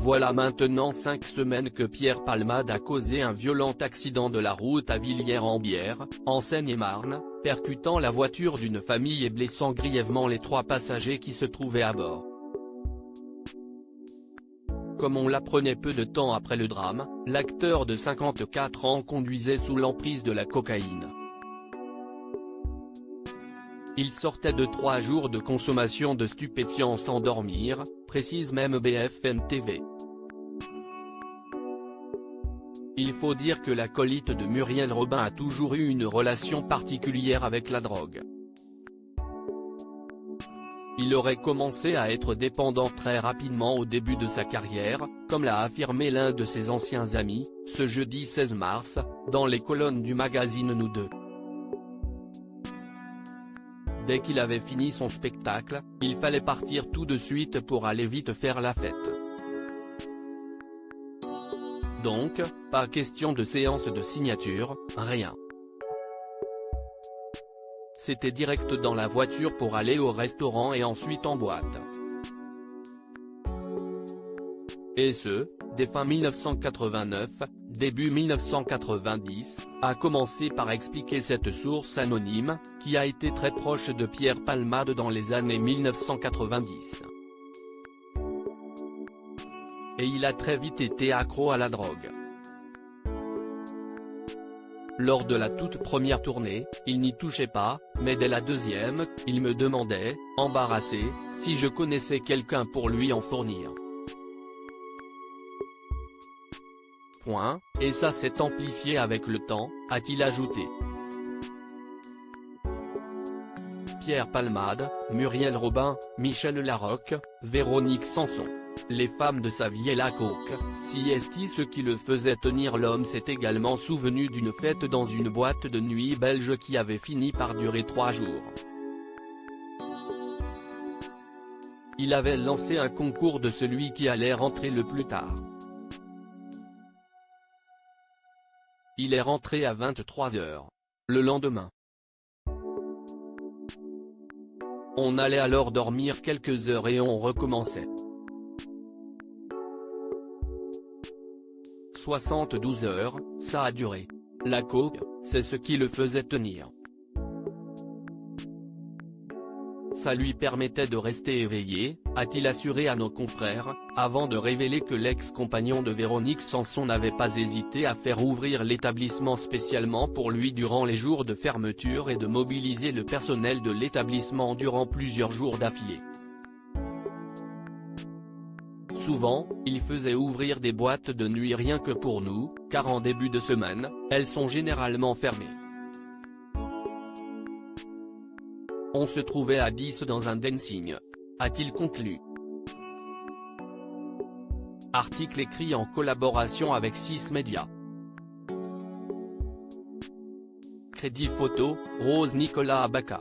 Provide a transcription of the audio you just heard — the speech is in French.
Voilà maintenant 5 semaines que Pierre Palmade a causé un violent accident de la route à Villiers-en-Bière, en Seine-et-Marne, percutant la voiture d'une famille et blessant grièvement les 3 passagers qui se trouvaient à bord. Comme on l'apprenait peu de temps après le drame, l'acteur de 54 ans conduisait sous l'emprise de la cocaïne. Il sortait de 3 jours de consommation de stupéfiants sans dormir, précise même BFM TV. Il faut dire que l'acolyte de Muriel Robin a toujours eu une relation particulière avec la drogue. Il aurait commencé à être dépendant très rapidement au début de sa carrière, comme l'a affirmé l'un de ses anciens amis, ce jeudi 16 mars, dans les colonnes du magazine Nous Deux. Dès qu'il avait fini son spectacle, il fallait partir tout de suite pour aller vite faire la fête. Donc, pas question de séance de signature, rien. C'était direct dans la voiture pour aller au restaurant et ensuite en boîte. Et ce, dès fin 1989, début 1990, a commencé par expliquer cette source anonyme, qui a été très proche de Pierre Palmade dans les années 1990. Et il a très vite été accro à la drogue. Lors de la toute première tournée, il n'y touchait pas, mais dès la deuxième, il me demandait, embarrassé, si je connaissais quelqu'un pour lui en fournir. Et ça s'est amplifié avec le temps, a-t-il ajouté. Pierre Palmade, Muriel Robin, Michel Larocque, Véronique Sanson. Les femmes de sa vie et la coke, si est ce qui le faisait tenir. L'homme s'est également souvenu d'une fête dans une boîte de nuit belge qui avait fini par durer 3 jours. Il avait lancé un concours de celui qui allait rentrer le plus tard. Il est rentré à 23h. Le lendemain. On allait alors dormir quelques heures et on recommençait. 72 heures, ça a duré. La coke, c'est ce qui le faisait tenir. Ça lui permettait de rester éveillé, a-t-il assuré à nos confrères, avant de révéler que l'ex-compagnon de Véronique Sanson n'avait pas hésité à faire ouvrir l'établissement spécialement pour lui durant les jours de fermeture et de mobiliser le personnel de l'établissement durant plusieurs jours d'affilée. Souvent, il faisait ouvrir des boîtes de nuit rien que pour nous, car en début de semaine, elles sont généralement fermées. On se trouvait à 10 dans un dancing. A-t-il conclu. Article écrit en collaboration avec 6 médias. Crédit photo, Rose Nicolas Abaca.